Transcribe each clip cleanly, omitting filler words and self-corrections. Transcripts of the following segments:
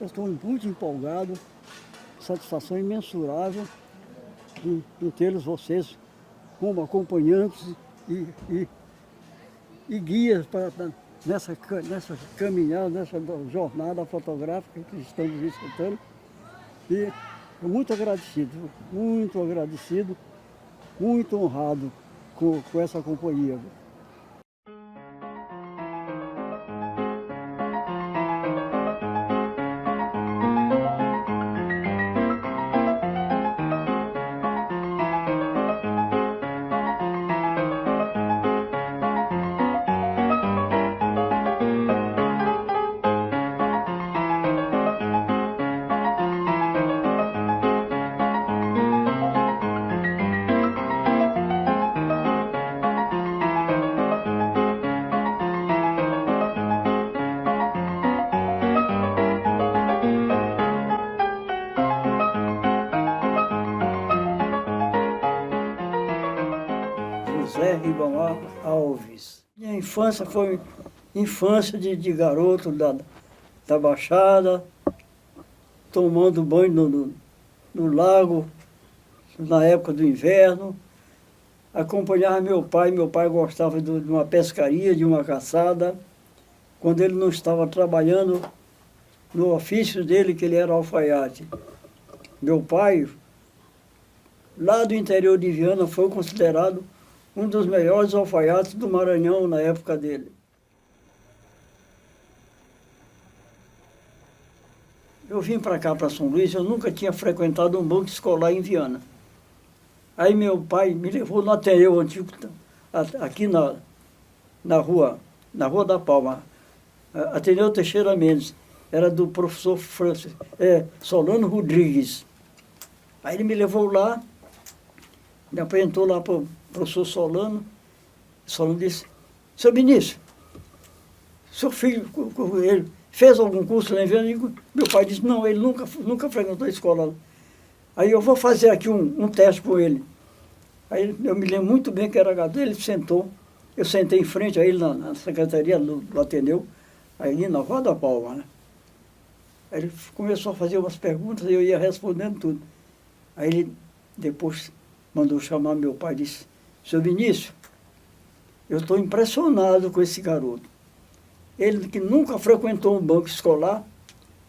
Eu estou muito empolgado, satisfação imensurável em tê-los vocês como acompanhantes e, e guias nessa caminhada, nessa jornada fotográfica que estamos visitando. E muito agradecido, muito honrado com essa companhia. José Ribamar Alves. Minha infância foi infância de garoto da Baixada, tomando banho no lago, na época do inverno. Acompanhava meu pai gostava de uma pescaria, de uma caçada. Quando ele não estava trabalhando no ofício dele, que ele era alfaiate. Meu pai, lá do interior de Viana, foi considerado um dos melhores alfaiates do Maranhão na época dele. Eu vim para cá, para São Luís, eu nunca tinha frequentado um banco escolar em Viana. Aí meu pai me levou no Ateneu Antigo, aqui na rua da Palma, Ateneu Teixeira Mendes, era do professor Solano Rodrigues. Aí ele me levou lá, me apresentou lá para o professor Solano. Solano disse: seu Vinícius, seu filho, ele fez algum curso lá em Viana? Meu pai disse: não, ele nunca frequentou a escola. Aí eu vou fazer aqui um teste com ele. Aí eu me lembro muito bem que era garoto, ele sentou, eu sentei em frente a ele na secretaria do Ateneu, aí na Rua da Palma, né? Aí ele começou a fazer umas perguntas e eu ia respondendo tudo. Aí ele depois mandou chamar meu pai e disse: seu Vinícius, eu estou impressionado com esse garoto. Ele que nunca frequentou um banco escolar,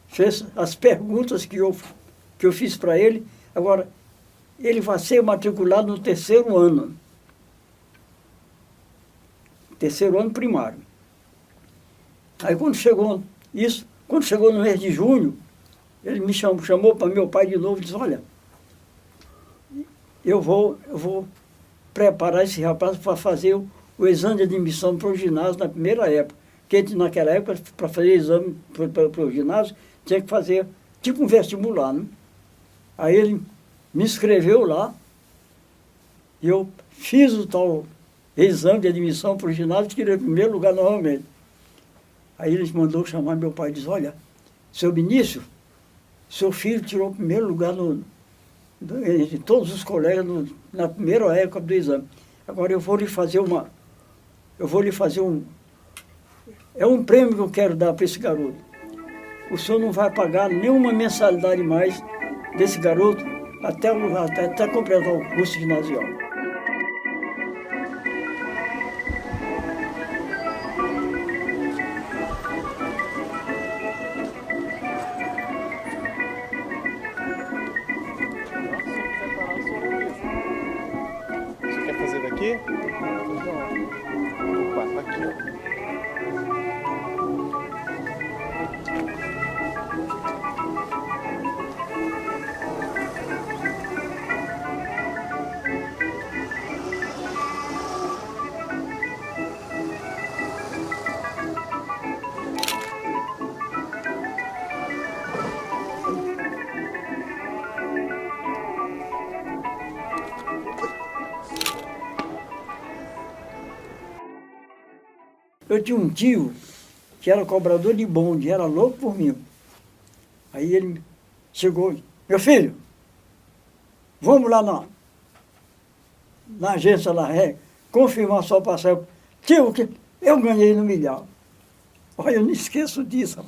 fez as perguntas que eu fiz para ele. Agora, ele vai ser matriculado no terceiro ano primário. Aí quando chegou no mês de junho, ele me chamou para meu pai de novo e disse: olha, eu vou preparar esse rapaz para fazer o exame de admissão para o ginásio na primeira época. Porque naquela época, para fazer exame para o ginásio, tinha que fazer tipo um vestibular, né? Aí ele me inscreveu lá e eu fiz o tal exame de admissão para o ginásio e tirei o primeiro lugar novamente. Aí ele mandou chamar meu pai e disse: olha, seu Vinícius, seu filho tirou o primeiro lugar entre todos os colegas na primeira época do exame. Agora eu vou lhe fazer um prêmio que eu quero dar para esse garoto. O senhor não vai pagar nenhuma mensalidade mais desse garoto até completar o curso ginasial. Você quer fazer daqui? Opa, tá aqui, ó. Eu tinha um tio que era cobrador de bonde, era louco por mim. Aí ele chegou: meu filho, vamos lá na agência lá, confirmar sua passagem. Tio, que eu ganhei no milhar. Olha, eu não esqueço disso.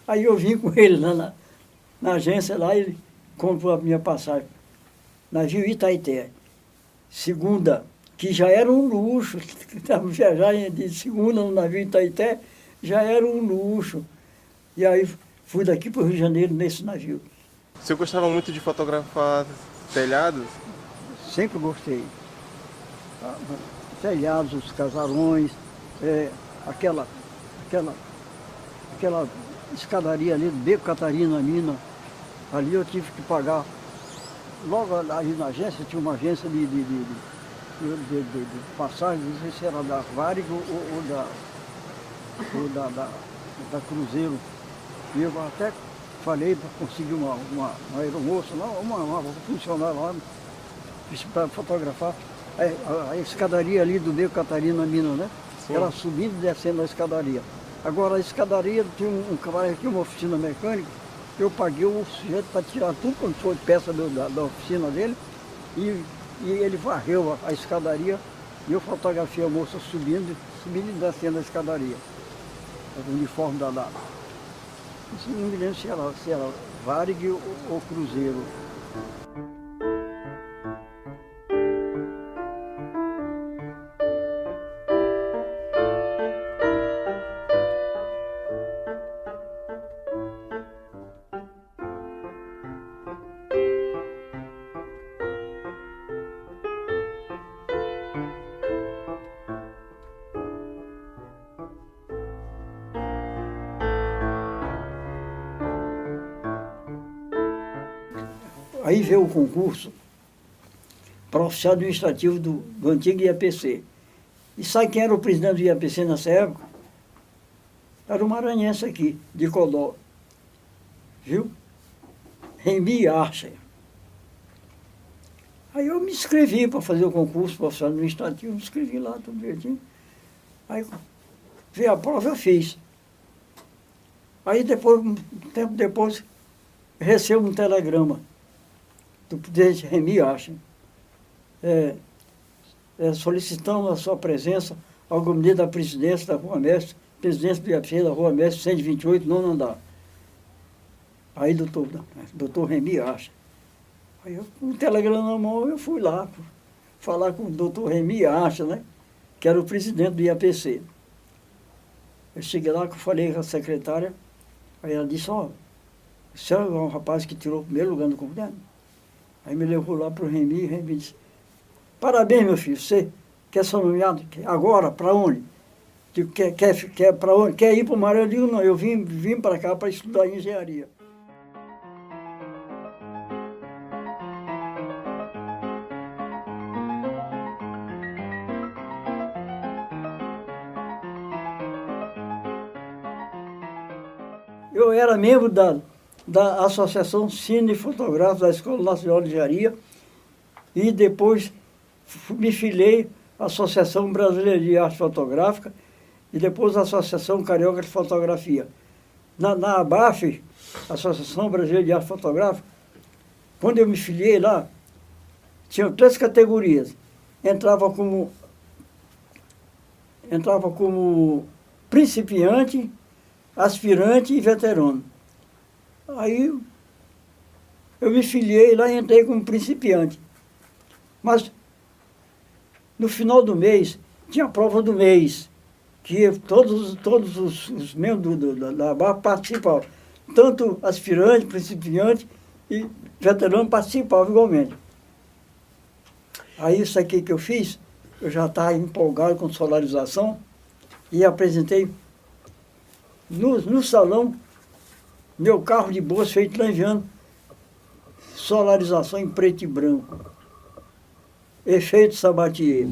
Aí eu vim com ele lá na agência lá, ele comprou a minha passagem. Navio Itaité. Segunda, que já era um luxo, viajar de segunda no navio Itaité já era um luxo. E aí fui daqui para o Rio de Janeiro nesse navio. O senhor gostava muito de fotografar telhados? Sempre gostei. Telhados, os casarões, aquela escadaria ali, Beco Catarina, Mina. Ali eu tive que pagar. Logo ali na agência, tinha uma agência de passagem, não sei se era da Varig ou da Cruzeiro. E eu até falei para conseguir uma aeromoça, uma funcionária lá, para fotografar. A escadaria ali do Beco Catarina, Minas, né? Sim. Ela subindo e descendo a escadaria. Agora a escadaria tinha um camarada aqui, uma oficina mecânica, eu paguei o sujeito para tirar tudo quando foi peça da oficina dele e ele varreu a escadaria e eu fotografei a moça subindo e descendo a escadaria. O uniforme da data. Isso não me lembro se era Varig ou Cruzeiro. Aí veio o concurso para oficial administrativo do antigo IAPC. E sabe quem era o presidente do IAPC nessa época? Era o maranhense aqui, de Codó. Viu? Remy Archer. Aí eu me inscrevi para fazer o concurso para oficial administrativo, me inscrevi lá, tudo direitinho. Aí veio a prova, eu fiz. Aí depois, um tempo depois, recebo um telegrama do presidente Remy Archer, solicitando a sua presença ao gabinete da presidência da Rua Mestre, presidência do IAPC da Rua Mestre 128, nono andar. Aí, doutor Remy Archer. Aí, eu, com o telegrama na mão, eu fui lá falar com o doutor Remy Archer, né, que era o presidente do IAPC. Eu cheguei lá, que eu falei com a secretária, aí ela disse, ó, você é um rapaz que tirou o primeiro lugar no concurso. Aí me levou lá para o Remy, e Remy disse, parabéns, meu filho, você quer ser nomeado agora, para onde? Digo, quer para onde? Quer ir para o Maranhão? Eu digo, não, eu vim para cá para estudar engenharia. Eu era membro da Associação Cine Fotográfica da Escola Nacional de Engenharia e depois me filiei à Associação Brasileira de Arte Fotográfica e depois à Associação Carioca de Fotografia. Na ABAF, Associação Brasileira de Arte Fotográfica, quando eu me filiei lá, tinha 3 categorias. Entrava como principiante, aspirante e veterano. Aí eu me filiei lá e entrei como principiante. Mas no final do mês, tinha a prova do mês, que todos os membros da ABAF participavam. Tanto aspirante, principiante e veterano participavam igualmente. Aí isso aqui que eu fiz, eu já estava empolgado com solarização e apresentei no salão meu carro de bolsa feito lá em Viana, solarização em preto e branco. Efeito Sabatier.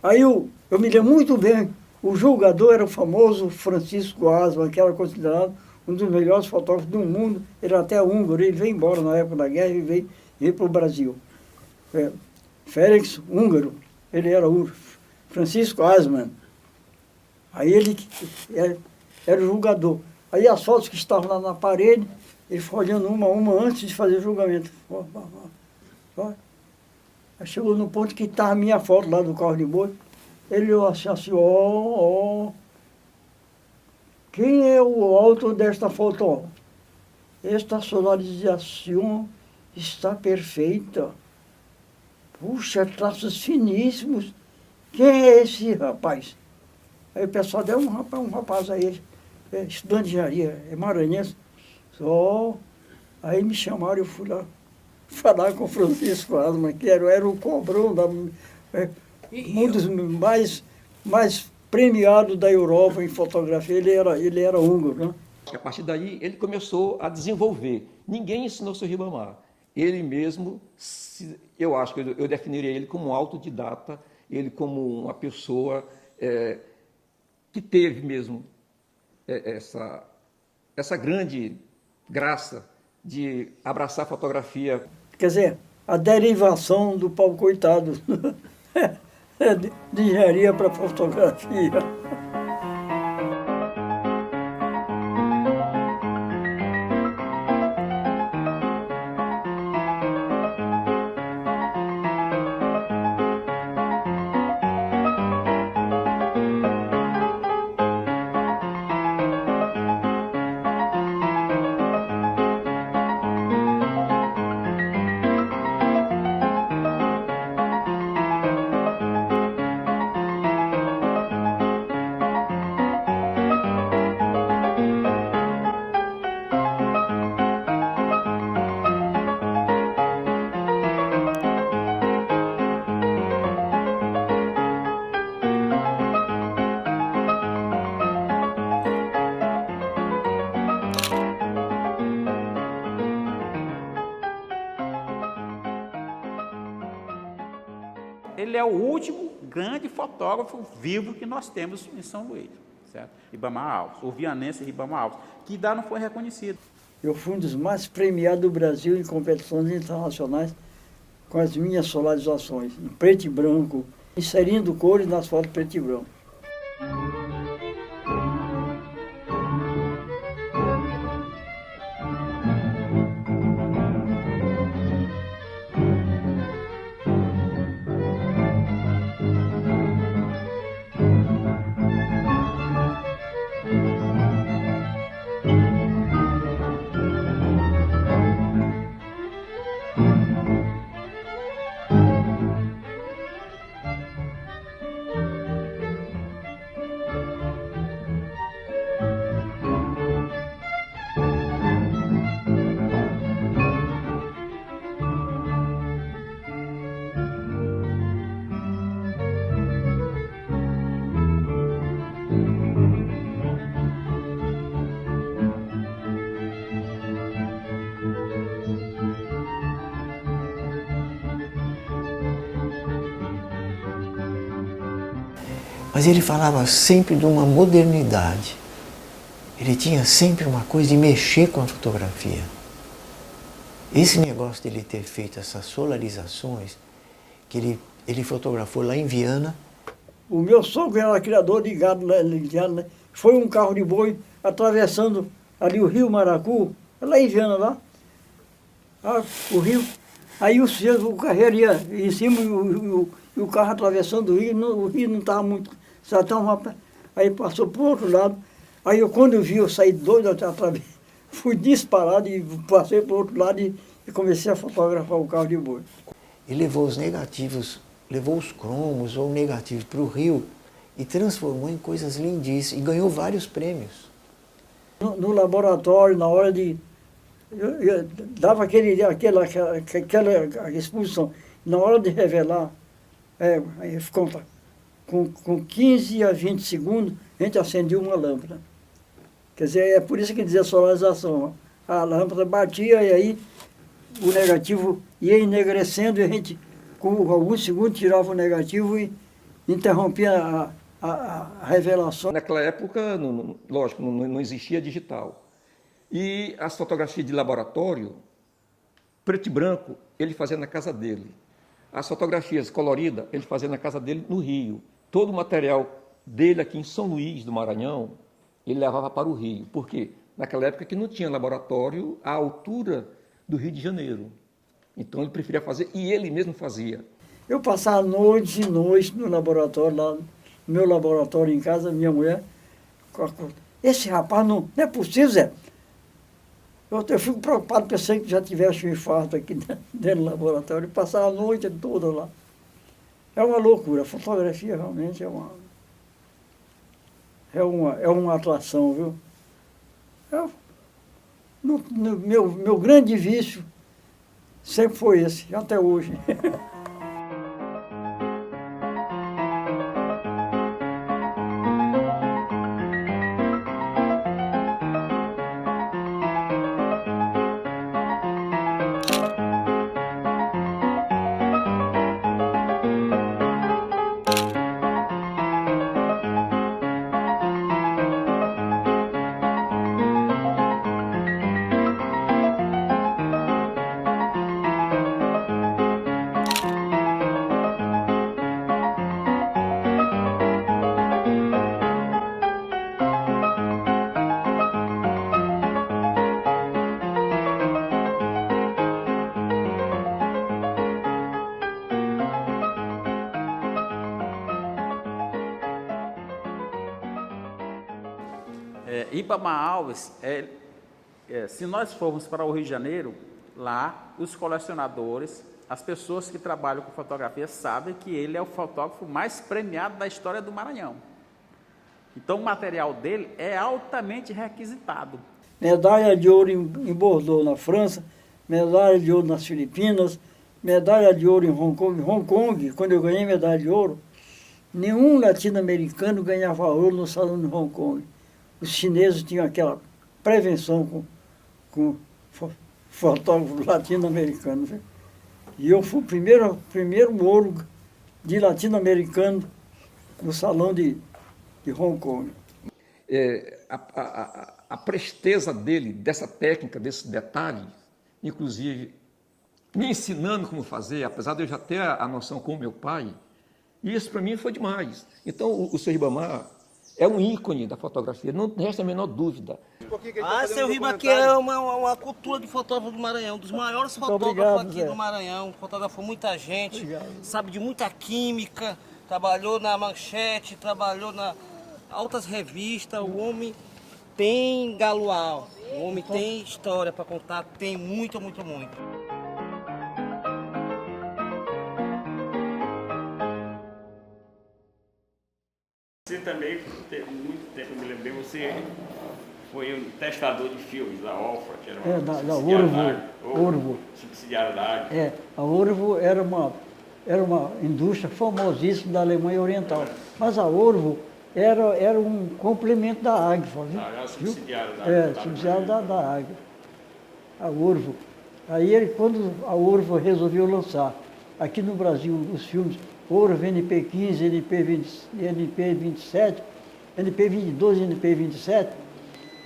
Aí eu me lembro muito bem, o julgador era o famoso Francisco Asman, que era considerado um dos melhores fotógrafos do mundo, ele era até húngaro, ele veio embora na época da guerra e veio para o Brasil. Félix húngaro, ele era o Francisco Asman. Aí ele era o julgador. Aí as fotos que estavam lá na parede, ele foi olhando uma a uma antes de fazer o julgamento. Aí chegou no ponto que estava a minha foto lá do carro de boi. Ele olhou assim, quem é o autor desta foto? Esta solarização está perfeita. Puxa, traços finíssimos. Quem é esse rapaz? Aí o pessoal deu um rapaz aí, estudante de engenharia, é maranhense. Aí me chamaram, eu fui lá falar com o Francisco Asma, que era o cobrão, um dos mais premiados da Europa em fotografia. Ele era húngaro, né? A partir daí, ele começou a desenvolver. Ninguém ensinou o seu Ribamar. Ele mesmo, eu acho que eu definiria ele como um autodidata, ele como uma pessoa que teve mesmo essa grande graça de abraçar a fotografia. Quer dizer, a derivação do pau coitado de engenharia para fotografia. Ele é o último grande fotógrafo vivo que nós temos em São Luís, certo? Ribamar Alves, o vianense Ribamar Alves, que ainda não foi reconhecido. Eu fui um dos mais premiados do Brasil em competições internacionais com as minhas solarizações, em preto e branco, inserindo cores nas fotos preto e branco. Mas ele falava sempre de uma modernidade. Ele tinha sempre uma coisa de mexer com a fotografia. Esse negócio dele ter feito essas solarizações, que ele fotografou lá em Viana. O meu sogro era criador de gado, né? Foi um carro de boi atravessando ali o rio Maracu, lá em Viana, lá. O rio. Aí o carreiro ia em cima e o carro atravessando o rio não estava muito... Aí passou para o outro lado. Aí quando eu vi, eu saí doido, fui disparado e passei para o outro lado e comecei a fotografar o carro de boi. E levou os negativos, levou os cromos ou negativos para o rio e transformou em coisas lindíssimas e ganhou vários prêmios. No laboratório, na hora de... Eu dava aquela exposição. Na hora de revelar, aí ficou com 15 a 20 segundos, a gente acendia uma lâmpada. Quer dizer, é por isso que dizia solarização. A lâmpada batia e aí o negativo ia enegrecendo e a gente, com alguns segundos, tirava o negativo e interrompia a revelação. Naquela época, lógico, não existia digital. E as fotografias de laboratório, preto e branco, ele fazia na casa dele. As fotografias coloridas, ele fazia na casa dele no Rio. Todo o material dele aqui em São Luís do Maranhão, ele levava para o Rio. Por quê? Naquela época que não tinha laboratório à altura do Rio de Janeiro. Então ele preferia fazer, e ele mesmo fazia. Eu passava noites e noites no laboratório, lá no meu laboratório em casa, minha mulher, esse rapaz não é possível, Zé. Eu fico preocupado, pensei que já tivesse um infarto aqui dentro do laboratório, e passava a noite toda lá. É uma loucura, a fotografia realmente é uma atração, viu? Meu grande vício sempre foi esse, até hoje. Ribamar Alves, se nós formos para o Rio de Janeiro, lá os colecionadores, as pessoas que trabalham com fotografia sabem que ele é o fotógrafo mais premiado da história do Maranhão. Então o material dele é altamente requisitado. Medalha de ouro em Bordeaux, na França, medalha de ouro nas Filipinas, medalha de ouro em Hong Kong. Hong Kong, quando eu ganhei medalha de ouro, nenhum latino-americano ganhava ouro no salão de Hong Kong. Os chineses tinham aquela prevenção com fotógrafos latino-americanos. E eu fui o primeiro ouro de latino-americano no salão de Hong Kong. A presteza dele, dessa técnica, desses detalhes, inclusive me ensinando como fazer, apesar de eu já ter a noção com meu pai, e isso para mim foi demais. Então o seu Ribamar é um ícone da fotografia, não resta a menor dúvida. Seu Ribamar aqui é uma cultura de fotógrafo do Maranhão, um dos maiores fotógrafos aqui do Maranhão, fotografou muita gente, sabe de muita química, trabalhou na Manchete, trabalhou na altas revistas, o homem tem galual, o homem tem história para contar, tem muito. Você também, teve muito tempo, eu me lembrei, você foi um testador de filmes da Olfa, que era uma Urvo. Subsidiária da Águia. A Urvo era uma indústria famosíssima da Alemanha Oriental. Mas a Urvo era um complemento da Agfa, viu? Era subsidiária da Águia. Subsidiária da Águia. A Urvo. Aí quando a Urvo resolveu lançar aqui no Brasil os filmes Urvo NP15, NP27, NP22 e NP27,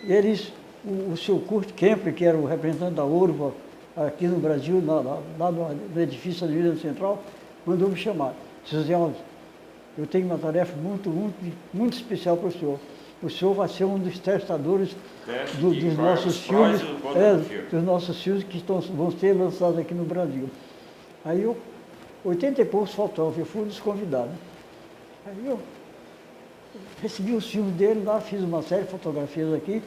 eles, o seu Kurt Kemper, que era o representante da Urvo aqui no Brasil, lá no edifício da Avenida Central, mandou me chamar. Disse, Zé Alves, eu tenho uma tarefa muito especial para o senhor. O senhor vai ser um dos testadores dos nossos filmes, dos nossos filmes que vão ser lançados aqui no Brasil. Aí 80 e poucos fotógrafos, eu fui um dos convidados. Aí eu recebi os filmes dele lá, fiz uma série de fotografias aqui.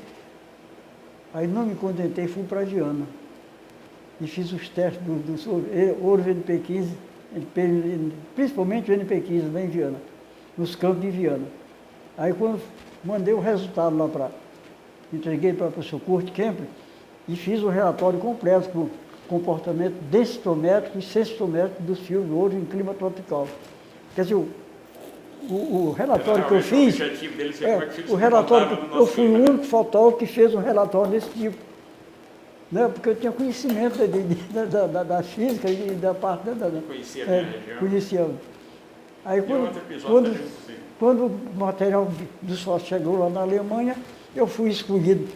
Aí não me contentei, fui para Viana. E fiz os testes do Urvo NP15, principalmente o NP15 lá em Viana, nos campos de Viana. Aí quando mandei o resultado lá entreguei para o professor Kurt Kemper e fiz o relatório completo com comportamento densitométrico e sensitométrico dos filmes Ouro em clima tropical. Quer dizer, o relatório que eu fiz, eu fui o único fotógrafo que fez um relatório desse tipo. Né? Porque eu tinha conhecimento da física e da parte Conhecia a região. Conhecia. Aí quando o material do SOS chegou lá na Alemanha, eu fui escolhido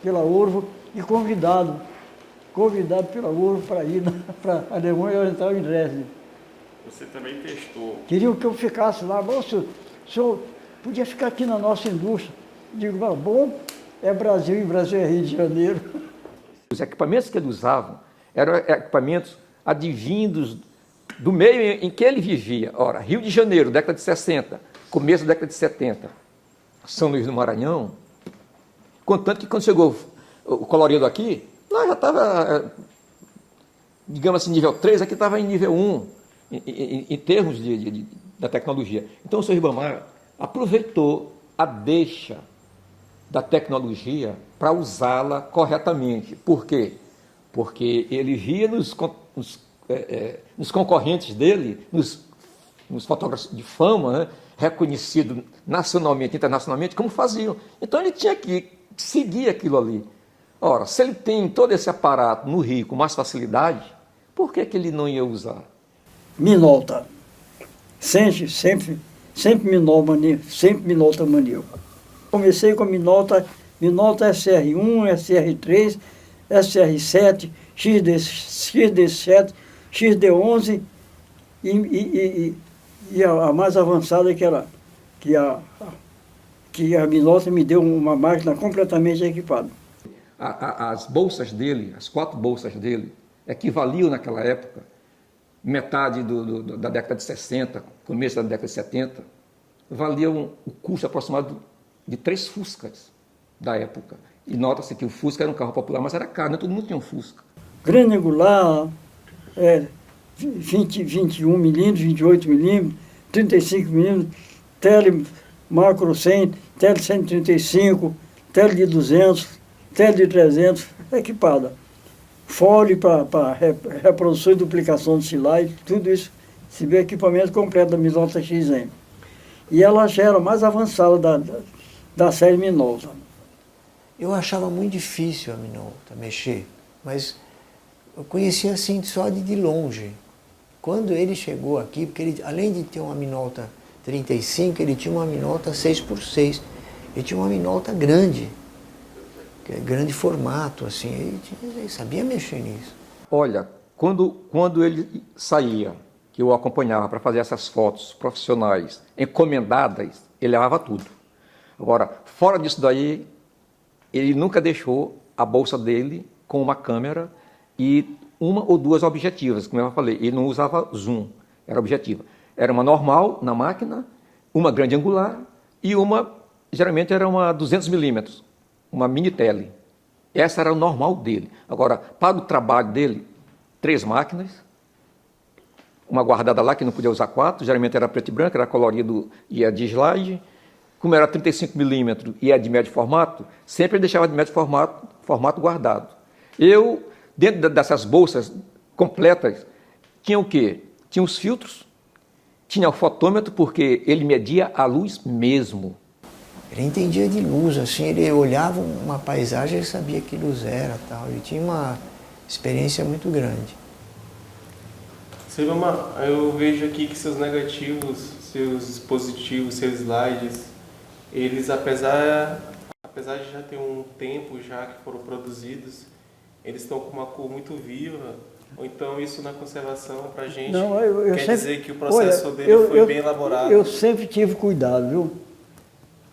pela Urvo e convidado pela Urvo para ir para a Alemanha Oriental em Dresden. Você também testou. Queriam que eu ficasse lá. O senhor Podia ficar aqui na nossa indústria. Digo, ah, bom, é Brasil e Brasil é Rio de Janeiro. Os equipamentos que ele usava eram equipamentos advindos do meio em que ele vivia. Ora, Rio de Janeiro, década de 60, começo da década de 70, São Luís do Maranhão, contanto que quando chegou o colorido aqui, lá já estava, digamos assim, nível 3, aqui estava em nível 1, em termos da tecnologia. Então o Sr. Ribamar aproveitou a deixa da tecnologia para usá-la corretamente. Por quê? Porque ele via nos concorrentes dele, nos fotógrafos de fama, né, reconhecidos nacionalmente, internacionalmente, como faziam. Então ele tinha que seguir aquilo ali. Ora, se ele tem todo esse aparato no Rio com mais facilidade, por que ele não ia usar? Minolta. Sempre Minolta maníaco. Comecei com Minolta SR1, SR3, SR7, XD7, XD11 e a mais avançada que a Minolta me deu uma máquina completamente equipada. As bolsas dele, as 4 bolsas dele, equivaliam naquela época, metade da década de 60, começo da década de 70, valiam o custo aproximado de 3 Fuscas da época. E nota-se que o Fusca era um carro popular, mas era caro, não todo mundo tinha um Fusca. Grande angular, 21 milímetros, 28 milímetros, 35 milímetros, tele macro 100, tele 135, tele de 200, tele de 300, equipada. Fole para reprodução e duplicação de slide, tudo isso, se vê equipamento completo da Minolta XM. E ela já era mais avançada da série Minolta. Eu achava muito difícil a Minolta mexer, mas eu conhecia assim só de longe. Quando ele chegou aqui, porque ele, além de ter uma Minolta 35, ele tinha uma Minolta 6x6. Ele tinha uma Minolta grande, que é grande formato, assim, ele sabia mexer nisso. Olha, quando ele saía, que eu acompanhava para fazer essas fotos profissionais encomendadas, ele levava tudo. Agora, fora disso daí, ele nunca deixou a bolsa dele com uma câmera e 1 ou 2 objetivas, como eu falei. Ele não usava zoom, era objetiva. Era uma normal na máquina, uma grande angular e uma, geralmente era uma 200 milímetros, uma mini tele. Essa era o normal dele. Agora, para o trabalho dele, 3 máquinas, uma guardada lá que não podia usar 4, geralmente era preto e branco, era colorido e é de slide. Como era 35 milímetros e é de médio formato, sempre ele deixava de médio formato guardado. Eu, dentro dessas bolsas completas, tinha o quê? Tinha os filtros, tinha o fotômetro, porque ele media a luz mesmo. Ele entendia de luz, assim, ele olhava uma paisagem e sabia que luz era, tal. Ele tinha uma experiência muito grande. Ribamar, eu vejo aqui que seus negativos, seus dispositivos, seus slides, eles, apesar de já ter um tempo já que foram produzidos, eles estão com uma cor muito viva. Ou então isso na conservação para a gente quer dizer que o processo dele foi bem elaborado. Eu sempre tive cuidado, viu?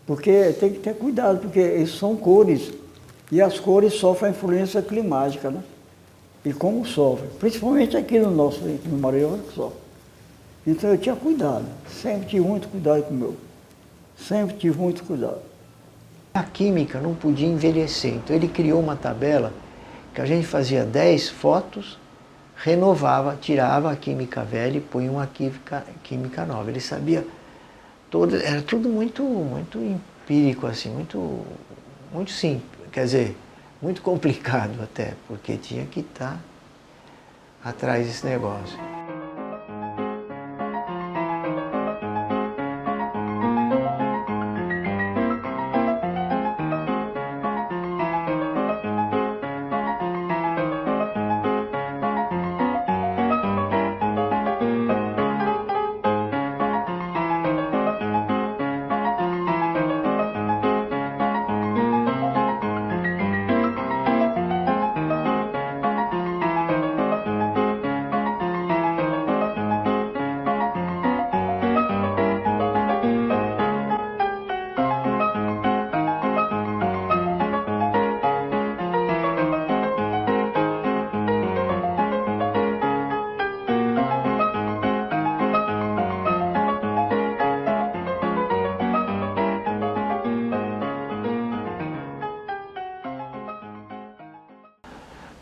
Porque tem que ter cuidado, porque isso são cores. E as cores sofrem a influência climática, né? E como sofrem? Principalmente aqui no Maranhão, sofre. Então eu tinha cuidado, sempre tive muito cuidado com o meu. Sempre tive muito cuidado. A química não podia envelhecer, então ele criou uma tabela que a gente fazia 10 fotos, renovava, tirava a química velha e punha uma química nova. Ele sabia, era tudo muito empírico, assim, muito simples, quer dizer, muito complicado até, porque tinha que estar atrás desse negócio.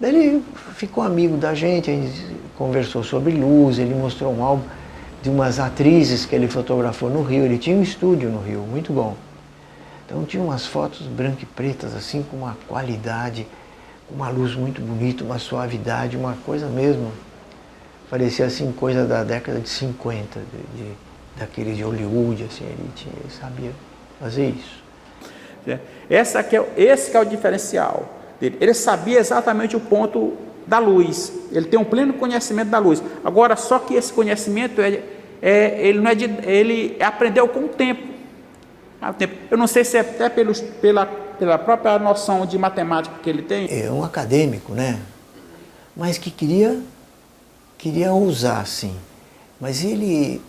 Ele ficou amigo da gente, a gente conversou sobre luz, ele mostrou um álbum de umas atrizes que ele fotografou no Rio. Ele tinha um estúdio no Rio, muito bom. Então tinha umas fotos branco e pretas, assim, com uma qualidade, com uma luz muito bonita, uma suavidade, uma coisa mesmo. Parecia assim, coisa da década de 50, daqueles de Hollywood, assim, ele sabia fazer isso. Esse que é o diferencial dele. Ele sabia exatamente o ponto da luz. Ele tem um pleno conhecimento da luz. Agora, só que esse conhecimento ele aprendeu com o tempo. Eu não sei se é até pela própria noção de matemática que ele tem. É um acadêmico, né? Mas que queria ousar, sim. Mas ele,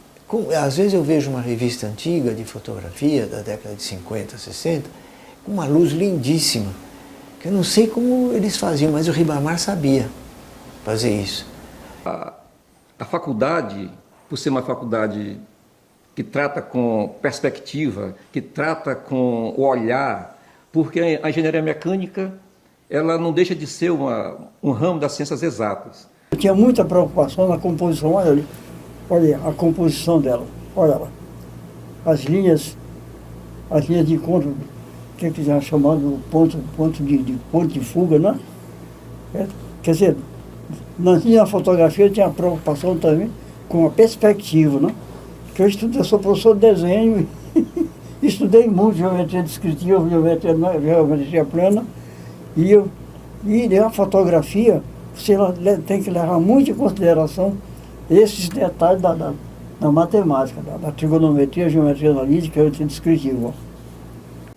às vezes eu vejo uma revista antiga de fotografia da década de 50, 60, com uma luz lindíssima, que eu não sei como eles faziam, mas o Ribamar sabia fazer isso. A faculdade, por ser uma faculdade que trata com perspectiva, que trata com o olhar, porque a engenharia mecânica ela não deixa de ser um ramo das ciências exatas. Eu tinha muita preocupação na composição, olha ali, olha a composição dela, olha lá, as linhas de encontro, que é chamado ponto de fuga, né? Quer dizer, na fotografia eu tinha preocupação também com a perspectiva, né? Que eu sou professor de desenho e estudei muito geometria descritiva, geometria plana, e a fotografia você tem que levar muito em consideração esses detalhes da matemática, da trigonometria, geometria analítica, geometria descritiva.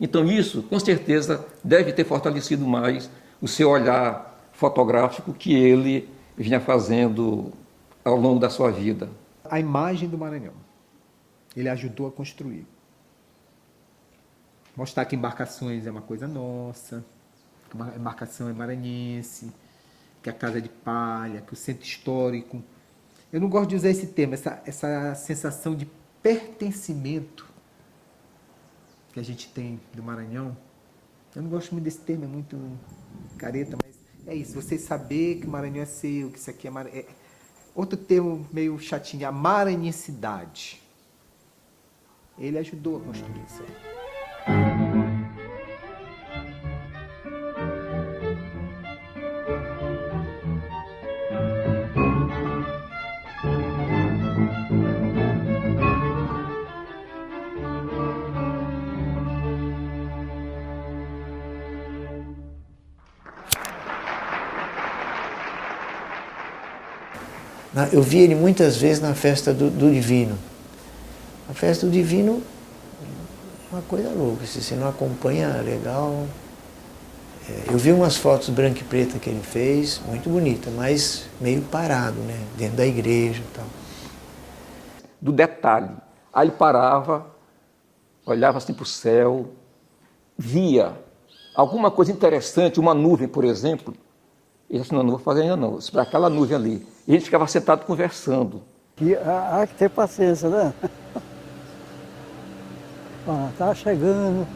Então isso, com certeza, deve ter fortalecido mais o seu olhar fotográfico que ele vinha fazendo ao longo da sua vida. A imagem do Maranhão, ele ajudou a construir. Mostrar que embarcações é uma coisa nossa, que a embarcação é maranhense, que a casa é de palha, que o centro histórico... Eu não gosto de usar esse termo, essa sensação de pertencimento que a gente tem do Maranhão. Eu não gosto muito desse termo, é muito careta, mas é isso, você saber que o Maranhão é seu, que isso aqui é... Outro termo meio chatinho, a maranhensidade. Ele ajudou a construir isso aí. Eu vi ele muitas vezes na festa do Divino. A festa do Divino é uma coisa louca, se você não acompanha, legal. Eu vi umas fotos branco e preta que ele fez, muito bonita, mas meio parado, né? Dentro da igreja e tal. Do detalhe. Aí ele parava, olhava assim para o céu, via alguma coisa interessante, uma nuvem, por exemplo. Ele disse, não vou fazer ainda não, para aquela nuvem ali. E a gente ficava sentado conversando. E há que ter paciência, né? Tá chegando.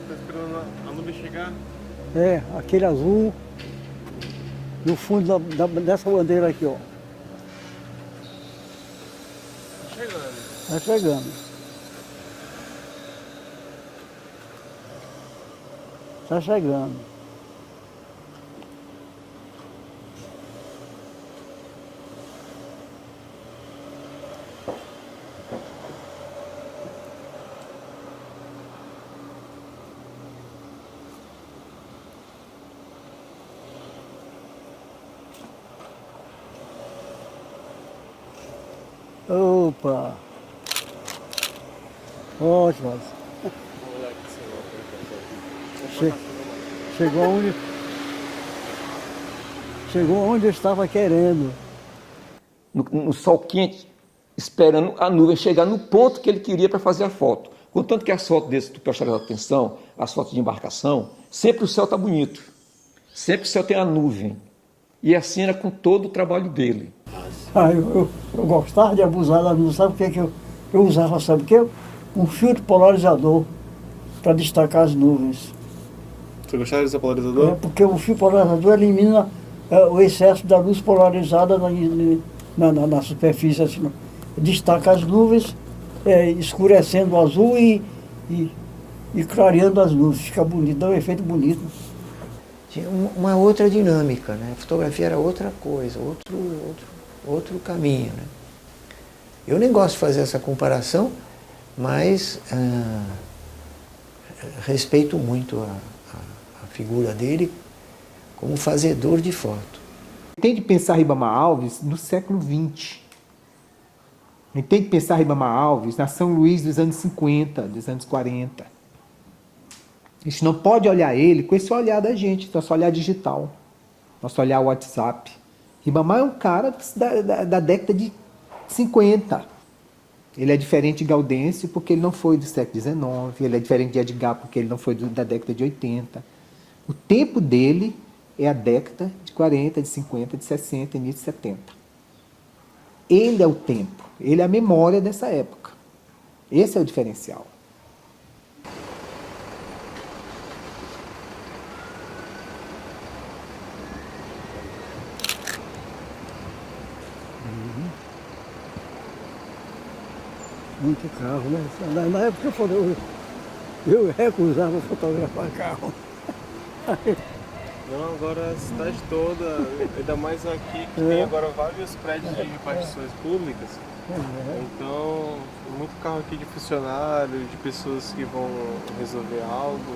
Tá esperando a nuvem chegar? É, aquele azul no fundo dessa bandeira aqui, ó. Chegando. Tá chegando. Tá chegando. Opa! Ótimo! Chegou onde eu estava querendo. No sol quente, esperando a nuvem chegar no ponto que ele queria para fazer a foto. Contanto que as fotos desse, tu prestar atenção, as fotos de embarcação, sempre o céu está bonito. Sempre o céu tem a nuvem. E assim era com todo o trabalho dele. Eu gostava de abusar da luz, sabe o que eu usava, sabe o que? Um filtro polarizador para destacar as nuvens. Você gostava desse polarizador? Porque o fio polarizador elimina o excesso da luz polarizada na superfície, assim, destaca as nuvens, escurecendo o azul e clareando as nuvens. Fica bonito, dá um efeito bonito. Tinha uma outra dinâmica, né? A fotografia era outra coisa, outro caminho, né? Eu nem gosto de fazer essa comparação, mas respeito muito a figura dele como fazedor de foto. Tem de pensar Ribamar Alves no século XX. A gente tem que pensar Ribamar Alves na São Luís dos anos 50, dos anos 40. A gente não pode olhar ele com esse olhar da gente, nosso olhar digital, nosso olhar WhatsApp. Ribamar é um cara da década de 50. Ele é diferente de Gaudêncio porque ele não foi do século XIX, ele é diferente de Edgar porque ele não foi da década de 80. O tempo dele é a década de 40, de 50, de 60, início de 70. Ele é o tempo, ele é a memória dessa época. Esse é o diferencial. Muito carro, né? Na época eu recusava fotografar carro. Não, agora a cidade toda, ainda mais aqui, que tem agora vários prédios de repartições públicas. Então, muito carro aqui de funcionário, de pessoas que vão resolver algo.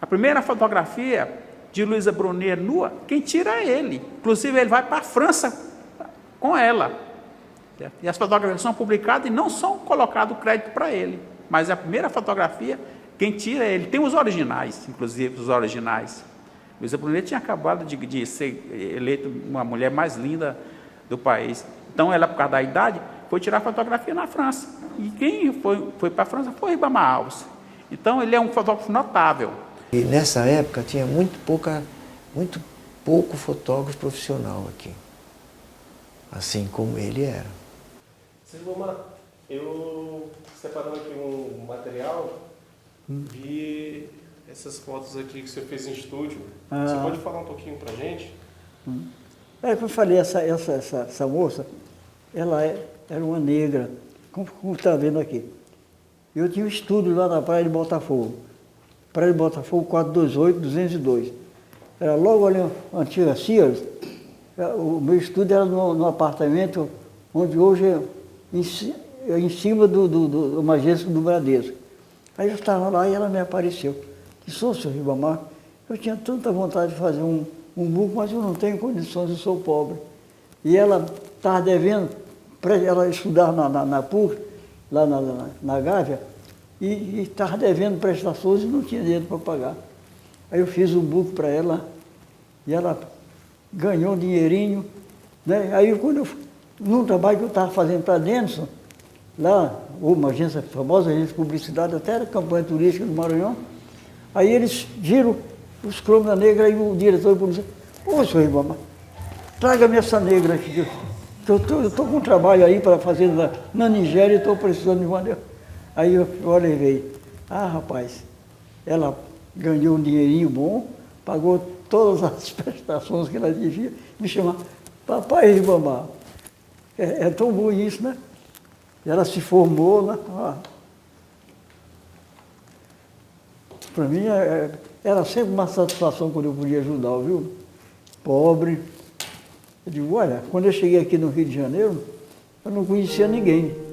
A primeira fotografia de Luísa Brunet nua, quem tira é ele. Inclusive, ele vai para a França com ela. E as fotografias são publicadas e não são colocado crédito para ele. Mas a primeira fotografia, quem tira é ele. Tem os originais, inclusive, os originais. Luísa Brunet tinha acabado de ser eleita uma mulher mais linda do país. Então, ela, por causa da idade, foi tirar fotografia na França. E quem foi para a França foi Ribamar Alves. Então, ele é um fotógrafo notável. E nessa época tinha muito pouco fotógrafo profissional aqui, assim como ele era. Ribamar, eu separando aqui um material, vi essas fotos aqui que você fez em estúdio. Você pode falar um pouquinho pra gente? Como eu falei, essa moça, ela era uma negra, como está vendo aqui. Eu tinha um estúdio lá na Praia de Botafogo. Praia de Botafogo 428-202. Era logo ali uma antiga Sears. O meu estúdio era no apartamento onde hoje é em cima do Majestic do Bradesco. Aí eu estava lá e ela me apareceu. Disse, ô, senhor Ribamar, eu tinha tanta vontade de fazer um buco, mas eu não tenho condições, eu sou pobre. E ela estava devendo, ela estudar na PUC, lá na Gávea, e estava devendo prestações e não tinha dinheiro para pagar. Aí eu fiz um book para ela, e ela ganhou um dinheirinho, né? Aí num trabalho que eu estava fazendo para Denison, lá, uma agência famosa, agência de publicidade, até era campanha turística do Maranhão, aí eles viram os cromos da negra e o diretor disse, ô, senhor Ribamar, traga-me essa negra aqui, que eu estou com um trabalho aí para fazer na Nigéria e estou precisando de uma. Aí eu levei. Ah, rapaz, ela ganhou um dinheirinho bom, pagou todas as prestações que ela devia, me chamava, papai Ribamar. É tão bom isso, né? Ela se formou, né? Para mim, era sempre uma satisfação quando eu podia ajudar, viu? Pobre. Eu digo, olha, quando eu cheguei aqui no Rio de Janeiro, eu não conhecia ninguém.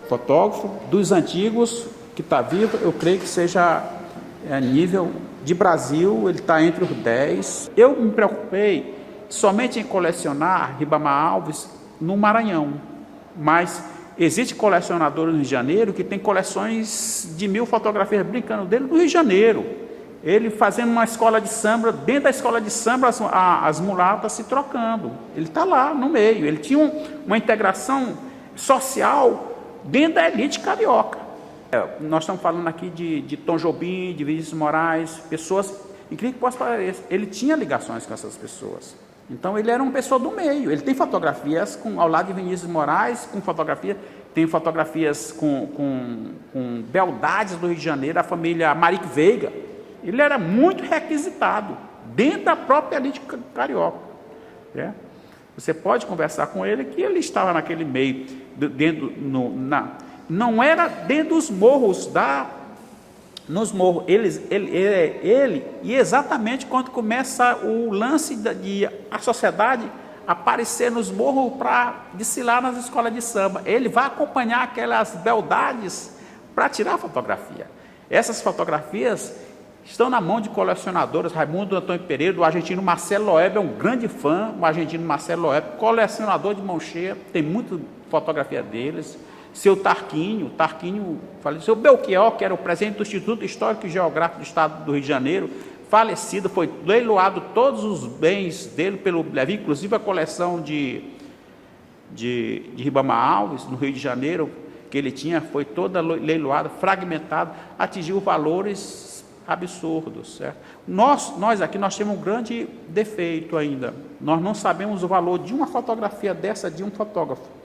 fotógrafo. Dos antigos, que está vivo, eu creio que seja nível de Brasil, ele está entre os 10. Eu me preocupei somente em colecionar Ribamar Alves no Maranhão, mas existe colecionador no Rio de Janeiro que tem coleções de 1000 fotografias brincando dele no Rio de Janeiro. Ele fazendo uma escola de samba, dentro da escola de samba as mulatas se trocando. Ele está lá no meio, ele tinha uma integração social dentro da elite carioca. Nós estamos falando aqui de Tom Jobim, de Vinícius Moraes, pessoas, incrível que possa parecer, ele tinha ligações com essas pessoas. Então ele era uma pessoa do meio. Ele tem fotografias ao lado de Vinícius Moraes, tem fotografias com beldades do Rio de Janeiro, a família Marique Veiga. Ele era muito requisitado dentro da própria elite carioca. Né? Você pode conversar com ele que ele estava naquele meio, não era dentro dos morros, nos morros. Ele, e exatamente quando começa o lance de a sociedade aparecer nos morros para desfilar nas escolas de samba, ele vai acompanhar aquelas beldades para tirar fotografia. Essas fotografias estão na mão de colecionadores. Raimundo Antônio Pereira, o argentino Marcelo Loeb é um grande fã, o argentino Marcelo Loeb, colecionador de mão cheia, tem muita fotografia deles. Seu Tarquínio, faleceu. Belchior, que era o presidente do Instituto Histórico e Geográfico do Estado do Rio de Janeiro, falecido, foi leiloado todos os bens dele pelo Levi, inclusive a coleção de Ribamar Alves, no Rio de Janeiro, que ele tinha, foi toda leiloada, fragmentada, atingiu valores absurdos. Certo? Nós aqui nós temos um grande defeito ainda, nós não sabemos o valor de uma fotografia dessa de um fotógrafo.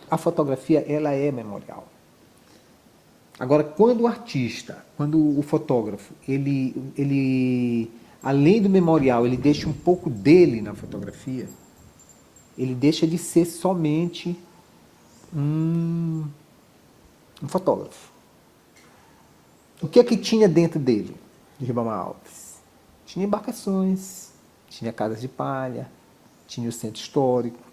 A fotografia, ela é memorial. Agora, quando o artista, quando o fotógrafo, ele além do memorial, ele deixa um pouco dele na fotografia, ele deixa de ser somente um fotógrafo. O que é que tinha dentro dele, de Ribamar Alves? Tinha embarcações, tinha casas de palha, tinha o centro histórico.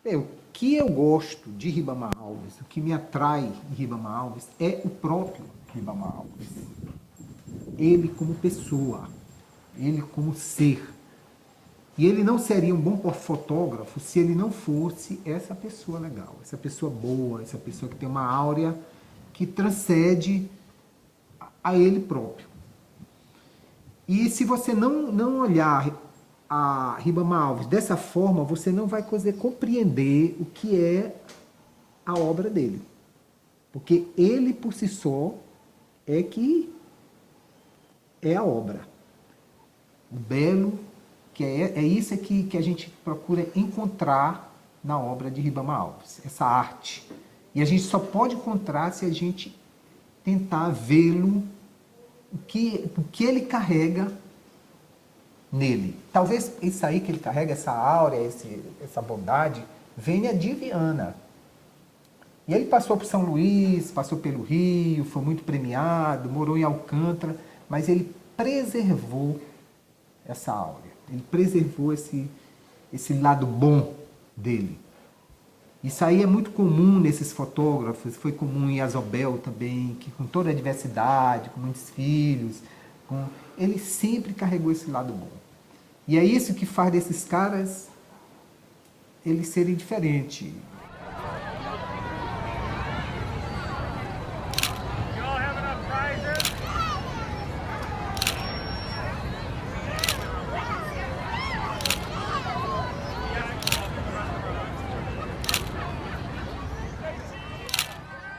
O que eu gosto de Ribamar Alves, o que me atrai em Ribamar Alves é o próprio Ribamar Alves. Ele como pessoa, ele como ser. E ele não seria um bom fotógrafo se ele não fosse essa pessoa legal, essa pessoa boa, essa pessoa que tem uma áurea que transcende a ele próprio. E se você não olhar a Ribamar Alves dessa forma, você não vai conseguir compreender o que é a obra dele. Porque ele, por si só, é que é a obra. O belo, que é isso que a gente procura encontrar na obra de Ribamar Alves, essa arte. E a gente só pode encontrar se a gente tentar vê-lo, o que ele carrega nele. Talvez isso aí que ele carrega, essa áurea, essa bondade, venha de Viana. E ele passou por São Luís, passou pelo Rio, foi muito premiado, morou em Alcântara, mas ele preservou essa áurea. Ele preservou esse lado bom dele. Isso aí é muito comum nesses fotógrafos, foi comum em Azobel também, que com toda a diversidade, com muitos filhos, ele sempre carregou esse lado bom. E é isso que faz desses caras eles serem diferentes.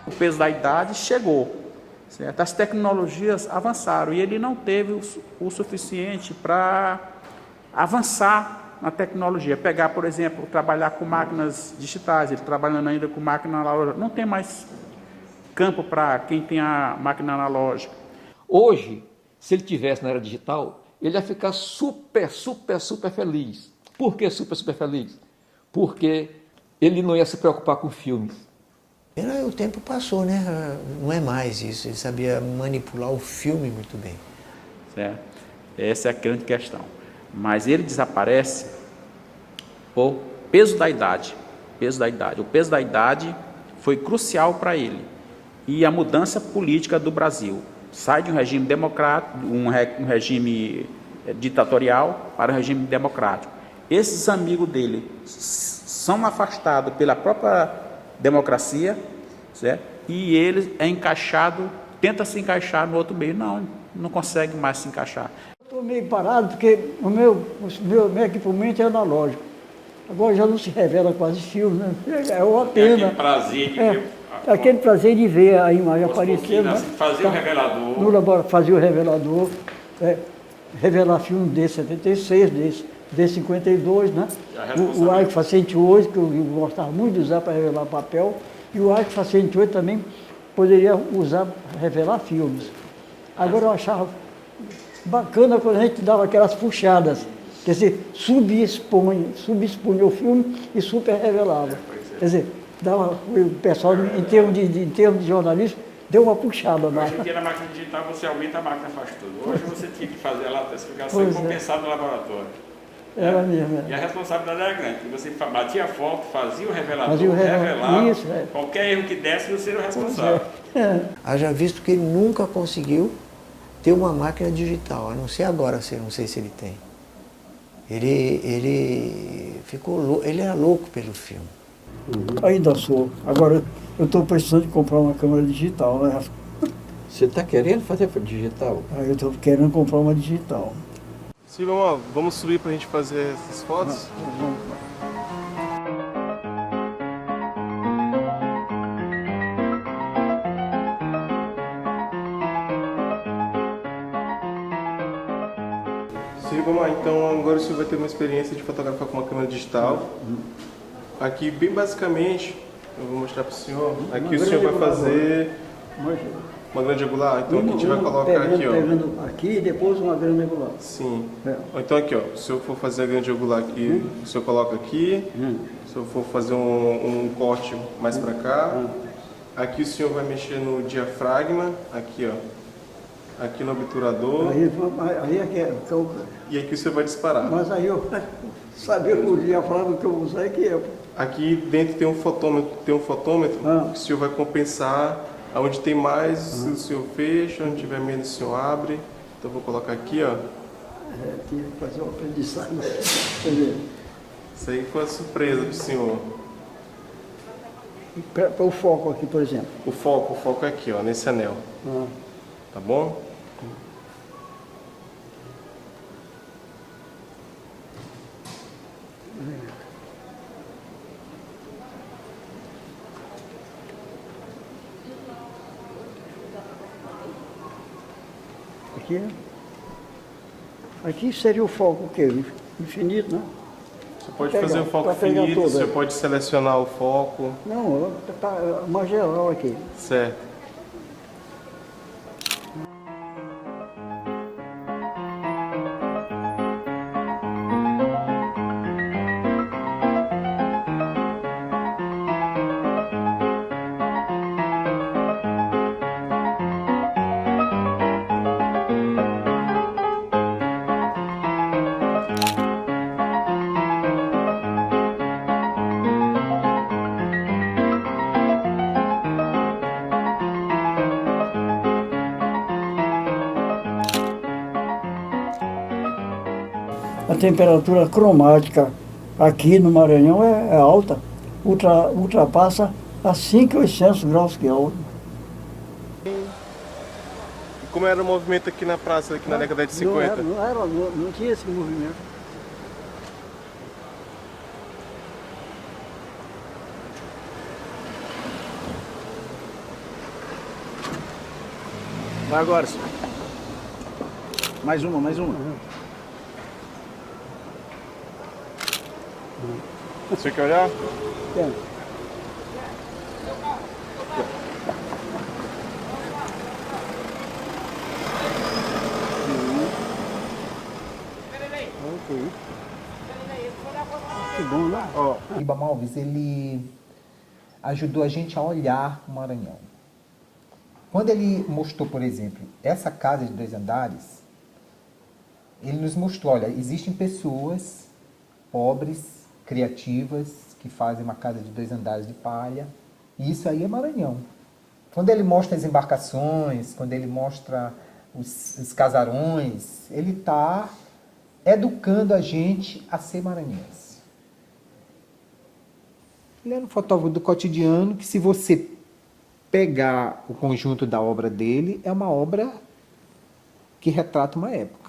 O peso da idade chegou. Certo? As tecnologias avançaram e ele não teve o suficiente para avançar na tecnologia. Pegar, por exemplo, trabalhar com máquinas digitais, ele trabalhando ainda com máquina analógica, não tem mais campo para quem tem a máquina analógica. Hoje, se ele tivesse na era digital, ele ia ficar super feliz. Por que super feliz? Porque ele não ia se preocupar com filmes. O tempo passou, né? Não é mais isso. Ele sabia manipular o filme muito bem. Certo? Essa é a grande questão. Mas ele desaparece por peso da idade. O peso da idade foi crucial para ele. E a mudança política do Brasil. Sai de um regime democrático, um regime ditatorial para um regime democrático. Esses amigos dele são afastados pela própria democracia, certo? E ele é encaixado, tenta se encaixar no outro meio. Não consegue mais se encaixar. Estou meio parado porque o meu equipamento é analógico. Agora já não se revela quase filme, né? É uma pena. Aquele prazer de ver. Aquele prazer de ver a imagem aparecer. Né? Fazer o revelador. No laboratório, fazia o revelador, revelar filme D76, D52, né? O Alfa 108, que eu gostava muito de usar para revelar papel, e o Alfa 108 também poderia usar para revelar filmes. Agora eu achava bacana quando a gente dava aquelas puxadas, quer dizer, subexpunha o filme e super revelava. Quer dizer, dava, o pessoal, em termos de jornalismo, deu uma puxada lá. Hoje em dia na máquina digital você aumenta, a máquina faz tudo. Hoje você tinha que fazer lá a especificação e compensar no laboratório. Era mesmo. E a responsabilidade era grande, porque você batia a foto, fazia o revelador, revelava, isso, qualquer erro que desse você era o responsável. Haja visto que ele nunca conseguiu ter uma máquina digital, a não ser agora, não sei se ele tem. Ele era louco pelo filme. Ainda sou. Agora eu estou precisando de comprar uma câmera digital, né? Você está querendo fazer digital? Aí eu estou querendo comprar uma digital. Silvio, vamos subir para a gente fazer essas fotos? Vamos. Silvio, vamos lá. Então agora o Silvio vai ter uma experiência de fotografar com uma câmera digital. Aqui, bem basicamente, eu vou mostrar para o senhor. Aqui o senhor vai fazer uma grande angular. Então aqui a gente vai colocar aqui, ó. Pegando aqui e depois uma grande angular. Sim. Então aqui, ó. Se eu for fazer a grande angular aqui, o senhor coloca aqui. Se eu for fazer um corte mais para cá, aqui o senhor vai mexer no diafragma, aqui, ó. Aqui no obturador. Aí é que é. E aqui você vai disparar. Mas aí eu saber o diafragma que eu vou usar é que é. Aqui dentro tem um fotômetro, que o senhor vai compensar. Onde tem mais, o senhor fecha, onde tiver menos, o senhor abre. Então eu vou colocar aqui, ó. Tinha que fazer uma aprendizagem. Isso aí foi uma surpresa pro senhor. Para o foco aqui, por exemplo. O foco é aqui, ó, nesse anel. Tá bom? Aqui seria o foco o quê? Infinito, né? Você pode fazer o foco infinito, você pode selecionar o foco. Não, tá uma geral aqui. Certo. A temperatura cromática aqui no Maranhão é alta, ultrapassa a 5.800 graus Kelvin. E como era o movimento aqui na praça, aqui na década de 50? Não tinha esse movimento. Vai agora, senhor. Mais uma. Você quer olhar? Quero. Ok. Que bom, né? Ribamar Alves, ele ajudou a gente a olhar o Maranhão. Quando ele mostrou, por exemplo, essa casa de 2 andares, ele nos mostrou, olha, existem pessoas pobres, criativas, que fazem uma casa de 2 andares de palha, E isso aí é Maranhão. Quando ele mostra as embarcações, quando ele mostra os casarões, ele está educando a gente a ser maranhense. Ele era um fotógrafo do cotidiano que, se você pegar o conjunto da obra dele, é uma obra que retrata uma época.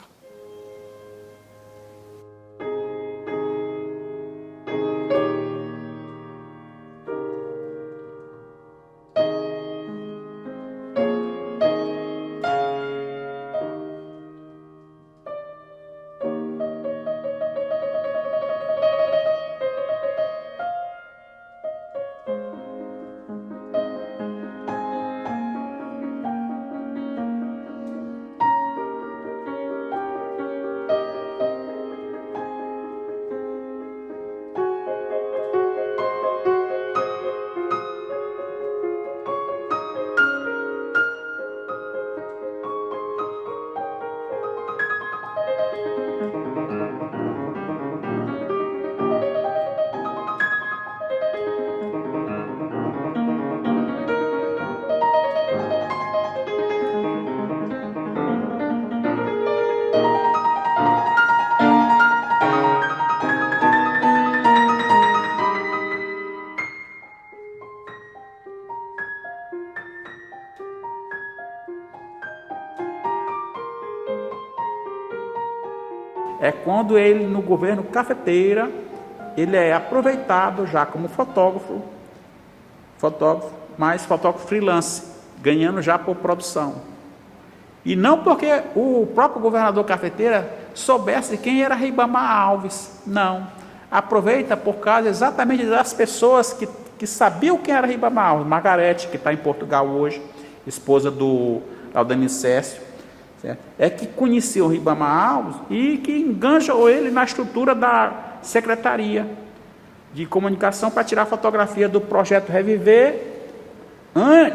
É quando ele, no governo Cafeteira, ele é aproveitado já como fotógrafo, mas fotógrafo freelance, ganhando já por produção. E não porque o próprio governador Cafeteira soubesse quem era Ribamar Alves, não. Aproveita por causa exatamente das pessoas que sabiam quem era Ribamar Alves. Margarete, que está em Portugal hoje, esposa do Aldemir Cécio, certo? É que conheciam o Ribamar Alves e que enganjou ele na estrutura da Secretaria de Comunicação para tirar fotografia do projeto Reviver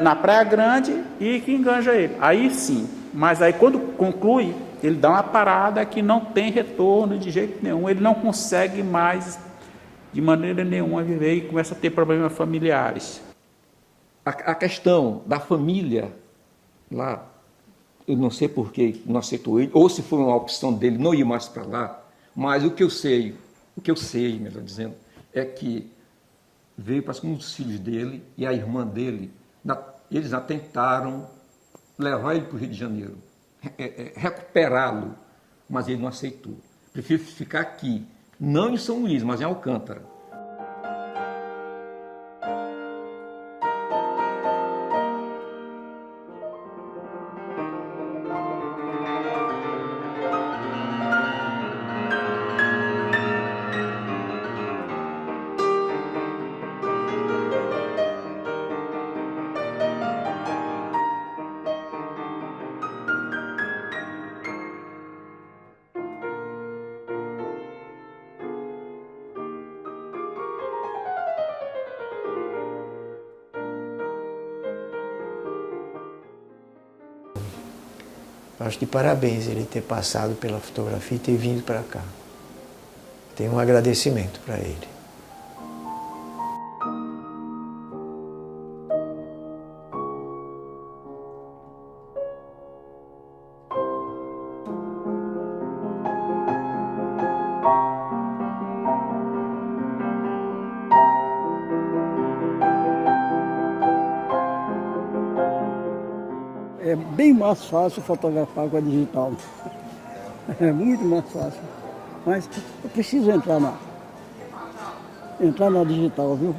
na Praia Grande e que enganja ele. Aí sim, mas aí quando conclui, ele dá uma parada que não tem retorno de jeito nenhum, ele não consegue mais de maneira nenhuma viver e começa a ter problemas familiares. A questão da família lá, eu não sei por que não aceitou ele, ou se foi uma opção dele não ir mais para lá, mas o que eu sei, melhor dizendo, é que veio para um dos filhos dele e a irmã dele, eles já tentaram levar ele para o Rio de Janeiro, recuperá-lo, mas ele não aceitou. Prefiro ficar aqui, não em São Luís, mas em Alcântara. Acho que parabéns ele ter passado pela fotografia e ter vindo para cá. Tenho um agradecimento para ele. É bem mais fácil fotografar com a digital. É muito mais fácil. Mas eu preciso entrar na digital, viu?